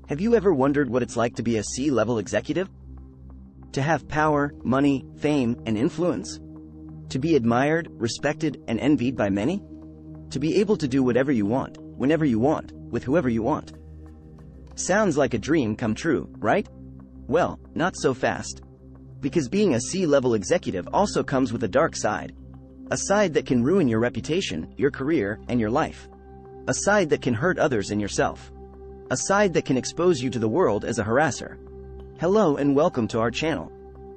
Have you ever wondered what it's like to be a C-level executive? To have power, money, fame, and influence? To be admired, respected, and envied by many? To be able to do whatever you want, whenever you want, with whoever you want? Sounds like a dream come true, right? Well, not so fast. Because being a C-level executive also comes with a dark side. A side that can ruin your reputation, your career, and your life. A side that can hurt others and yourself. A side that can expose you to the world as a harasser. Hello and welcome to our channel.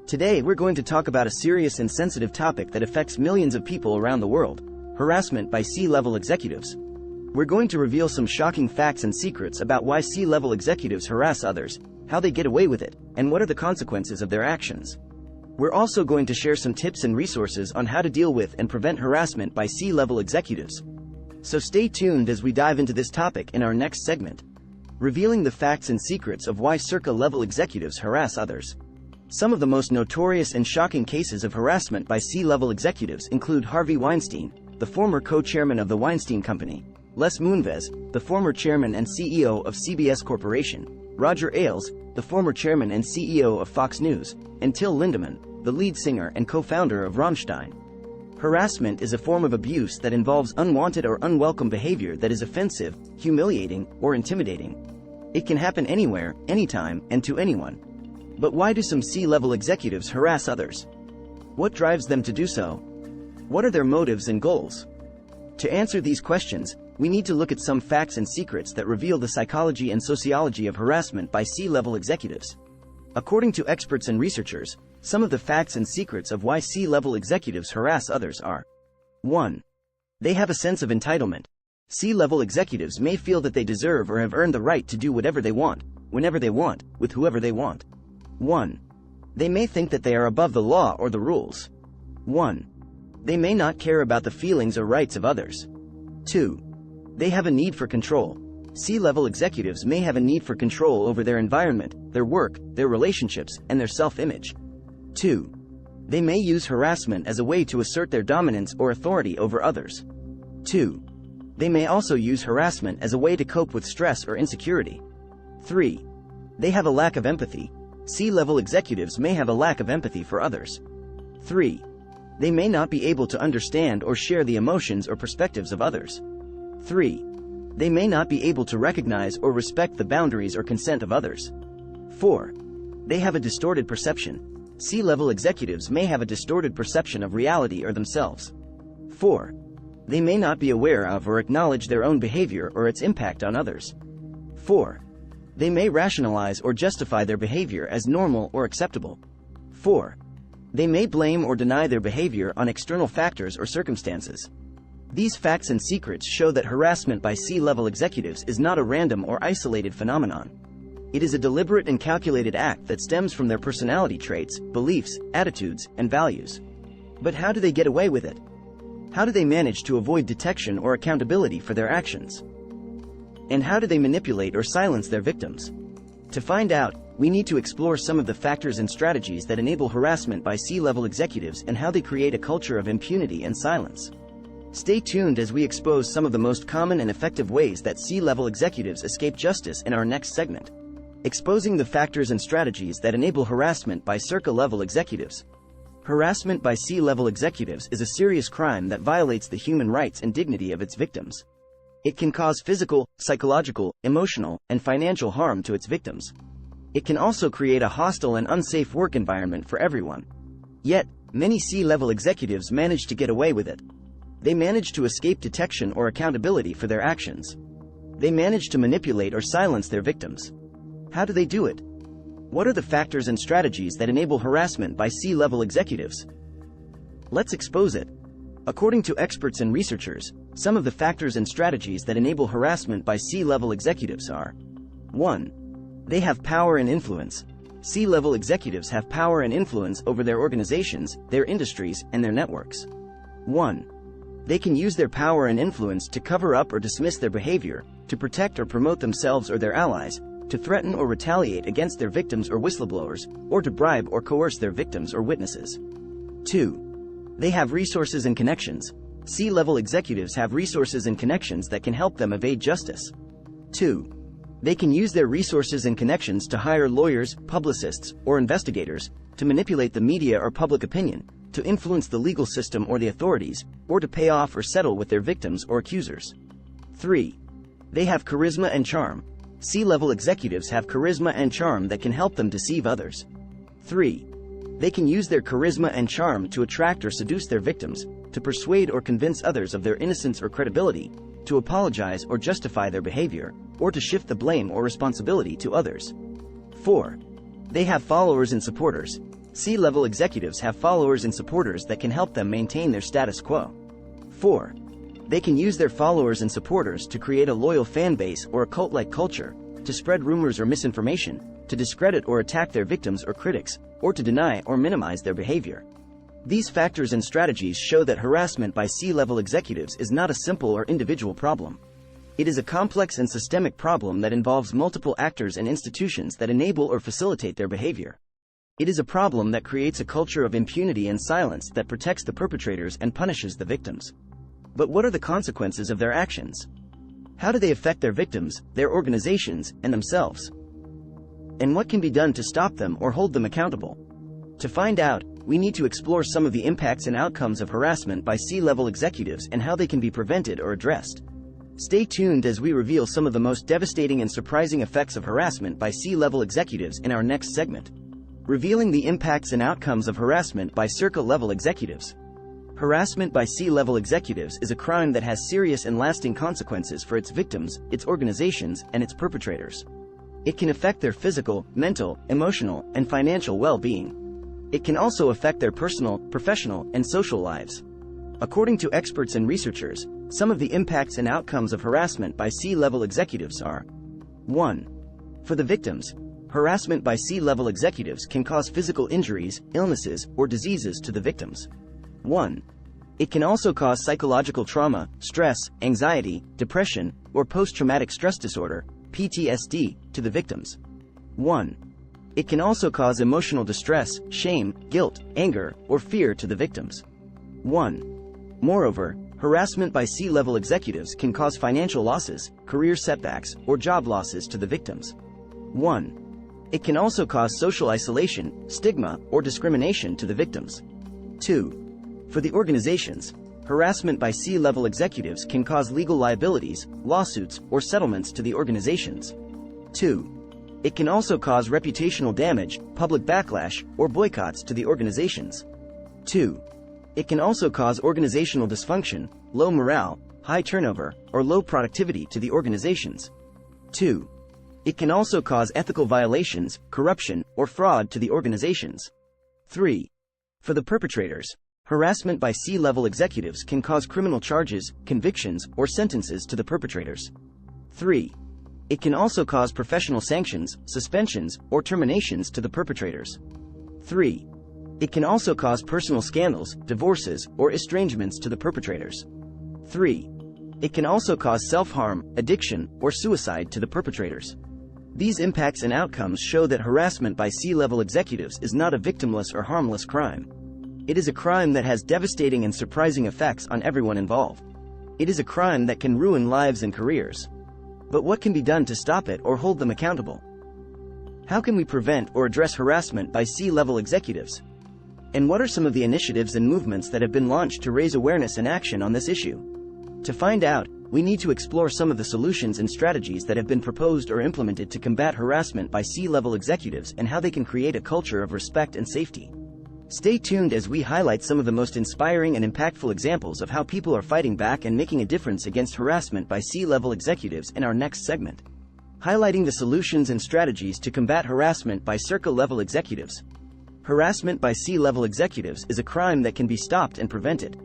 Today we're going to talk about a serious and sensitive topic that affects millions of people around the world: harassment by C-level executives. We're going to reveal some shocking facts and secrets about why C-level executives harass others, how they get away with it, and what are the consequences of their actions. We're also going to share some tips and resources on how to deal with and prevent harassment by C-level executives. So stay tuned as we dive into this topic in our next segment, revealing the facts and secrets of why circa-level executives harass others. Some of the most notorious and shocking cases of harassment by C-level executives include Harvey Weinstein, the former co-chairman of the Weinstein Company; Les Moonves, the former chairman and CEO of CBS Corporation; Roger Ailes, the former chairman and CEO of Fox News; and Till Lindemann, the lead singer and co-founder of Rammstein. Harassment is a form of abuse that involves unwanted or unwelcome behavior that is offensive, humiliating, or intimidating. It can happen anywhere, anytime, and to anyone. But why do some C-level executives harass others? What drives them to do so? What are their motives and goals? To answer these questions, we need to look at some facts and secrets that reveal the psychology and sociology of harassment by C-level executives. According to experts and researchers, some of the facts and secrets of why C-level executives harass others are: 1. They have a sense of entitlement. C-level executives may feel that they deserve or have earned the right to do whatever they want, whenever they want, with whoever they want. 1. They may think that they are above the law or the rules. 1. They may not care about the feelings or rights of others. 2. They have a need for control. C-level executives may have a need for control over their environment, their work, their relationships, and their self-image. 2. They may use harassment as a way to assert their dominance or authority over others. 2. They may also use harassment as a way to cope with stress or insecurity. 3. They have a lack of empathy. C-level executives may have a lack of empathy for others. 3. They may not be able to understand or share the emotions or perspectives of others. 3. They may not be able to recognize or respect the boundaries or consent of others. 4. They have a distorted perception. C-level executives may have a distorted perception of reality or themselves. 4. They may not be aware of or acknowledge their own behavior or its impact on others. 4. They may rationalize or justify their behavior as normal or acceptable. 4. They may blame or deny their behavior on external factors or circumstances. These facts and secrets show that harassment by C-level executives is not a random or isolated phenomenon. It is a deliberate and calculated act that stems from their personality traits, beliefs, attitudes, and values. But how do they get away with it? How do they manage to avoid detection or accountability for their actions? And how do they manipulate or silence their victims? To find out, we need to explore some of the factors and strategies that enable harassment by C-level executives and how they create a culture of impunity and silence. Stay tuned as we expose some of the most common and effective ways that C-level executives escape justice in our next segment, exposing the factors and strategies that enable harassment by circa-level executives. Harassment by C-level executives is a serious crime that violates the human rights and dignity of its victims. It can cause physical, psychological, emotional, and financial harm to its victims. It can also create a hostile and unsafe work environment for everyone. Yet, many C-level executives manage to get away with it. They manage to escape detection or accountability for their actions. They manage to manipulate or silence their victims. How do they do it? What are the factors and strategies that enable harassment by C-level executives? Let's expose it. According to experts and researchers, some of the factors and strategies that enable harassment by C-level executives are: 1. They have power and influence. C-level executives have power and influence over their organizations, their industries, and their networks. 1. They can use their power and influence to cover up or dismiss their behavior, to protect or promote themselves or their allies, to threaten or retaliate against their victims or whistleblowers, or to bribe or coerce their victims or witnesses. 2. They have resources and connections. C-level executives have resources and connections that can help them evade justice. 2. They can use their resources and connections to hire lawyers, publicists, or investigators, to manipulate the media or public opinion, to influence the legal system or the authorities, or to pay off or settle with their victims or accusers. 3. They have charisma and charm. C-level executives have charisma and charm that can help them deceive others. 3. They can use their charisma and charm to attract or seduce their victims, to persuade or convince others of their innocence or credibility, to apologize or justify their behavior, or to shift the blame or responsibility to others. 4. They have followers and supporters. C-level executives have followers and supporters that can help them maintain their status quo. 4. They can use their followers and supporters to create a loyal fan base or a cult-like culture, to spread rumors or misinformation, to discredit or attack their victims or critics, or to deny or minimize their behavior. These factors and strategies show that harassment by C-level executives is not a simple or individual problem. It is a complex and systemic problem that involves multiple actors and institutions that enable or facilitate their behavior. It is a problem that creates a culture of impunity and silence that protects the perpetrators and punishes the victims. But what are the consequences of their actions? How do they affect their victims, their organizations, and themselves? And what can be done to stop them or hold them accountable? To find out, we need to explore some of the impacts and outcomes of harassment by C-level executives and how they can be prevented or addressed. Stay tuned as we reveal some of the most devastating and surprising effects of harassment by C-level executives in our next segment. Revealing the impacts and outcomes of harassment by circle-level executives. Harassment by C-level executives is a crime that has serious and lasting consequences for its victims, its organizations, and its perpetrators. It can affect their physical, mental, emotional, and financial well-being. It can also affect their personal, professional, and social lives. According to experts and researchers, some of the impacts and outcomes of harassment by C-level executives are: 1. For the victims, harassment by C-level executives can cause physical injuries, illnesses, or diseases to the victims. 1. It can also cause psychological trauma, stress, anxiety, depression, or post-traumatic stress disorder, PTSD, to the victims. 1. It can also cause emotional distress, shame, guilt, anger, or fear to the victims. 1. Moreover, harassment by C-level executives can cause financial losses, career setbacks, or job losses to the victims. 1. It can also cause social isolation, stigma, or discrimination to the victims. 2. For the organizations, harassment by C-level executives can cause legal liabilities, lawsuits, or settlements to the organizations. 2. It can also cause reputational damage, public backlash, or boycotts to the organizations. 2. It can also cause organizational dysfunction, low morale, high turnover, or low productivity to the organizations. 2. It can also cause ethical violations, corruption, or fraud to the organizations. 3. For the perpetrators, harassment by C-level executives can cause criminal charges, convictions, or sentences to the perpetrators. 3. It can also cause professional sanctions, suspensions, or terminations to the perpetrators. 3. It can also cause personal scandals, divorces, or estrangements to the perpetrators. 3. It can also cause self-harm, addiction, or suicide to the perpetrators. These impacts and outcomes show that harassment by C-level executives is not a victimless or harmless crime. It is a crime that has devastating and surprising effects on everyone involved. It is a crime that can ruin lives and careers. But what can be done to stop it or hold them accountable? How can we prevent or address harassment by C-level executives? And what are some of the initiatives and movements that have been launched to raise awareness and action on this issue? To find out, we need to explore some of the solutions and strategies that have been proposed or implemented to combat harassment by C-level executives and how they can create a culture of respect and safety. Stay tuned as we highlight some of the most inspiring and impactful examples of how people are fighting back and making a difference against harassment by C-level executives in our next segment. Highlighting the solutions and strategies to combat harassment by circle-level executives. Harassment by C-level executives is a crime that can be stopped and prevented.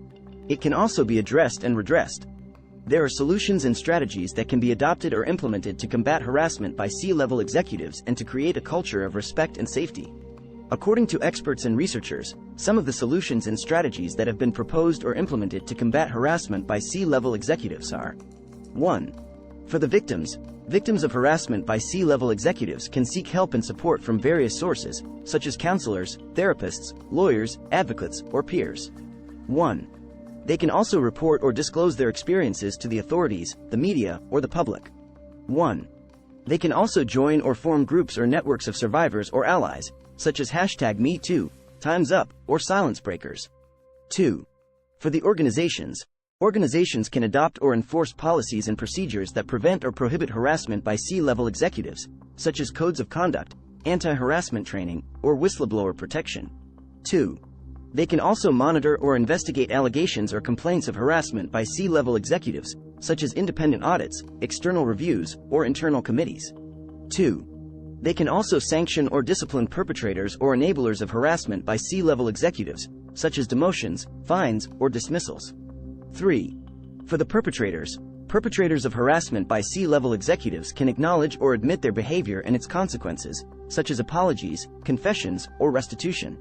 It can also be addressed and redressed. There are solutions and strategies that can be adopted or implemented to combat harassment by C-level executives and to create a culture of respect and safety. According to experts and researchers, some of the solutions and strategies that have been proposed or implemented to combat harassment by C-level executives are: 1. For the victims, victims of harassment by C-level executives can seek help and support from various sources, such as counselors, therapists, lawyers, advocates, or peers. 1. They can also report or disclose their experiences to the authorities, the media, or the public. 1. They can also join or form groups or networks of survivors or allies, such as #MeToo, Time's Up, or Silence Breakers. 2. For the organizations, organizations can adopt or enforce policies and procedures that prevent or prohibit harassment by C-level executives, such as codes of conduct, anti-harassment training, or whistleblower protection. 2. They can also monitor or investigate allegations or complaints of harassment by C-level executives, such as independent audits, external reviews, or internal committees. 2. They can also sanction or discipline perpetrators or enablers of harassment by C-level executives, such as demotions, fines, or dismissals. 3. For the perpetrators, perpetrators of harassment by C-level executives can acknowledge or admit their behavior and its consequences, such as apologies, confessions, or restitution.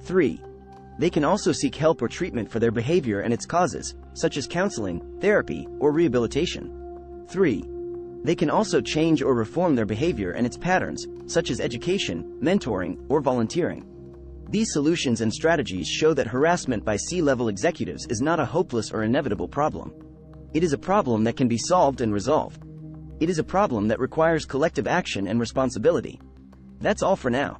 3. They can also seek help or treatment for their behavior and its causes, such as counseling, therapy, or rehabilitation. 3. They can also change or reform their behavior and its patterns, such as education, mentoring, or volunteering. These solutions and strategies show that harassment by C-level executives is not a hopeless or inevitable problem. It is a problem that can be solved and resolved. It is a problem that requires collective action and responsibility. That's all for now.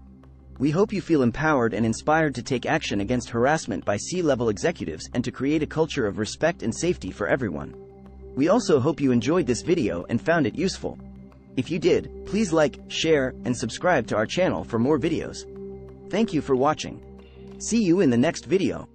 We hope you feel empowered and inspired to take action against harassment by C-level executives and to create a culture of respect and safety for everyone. We also hope you enjoyed this video and found it useful. If you did, please like, share, and subscribe to our channel for more videos. Thank you for watching. See you in the next video.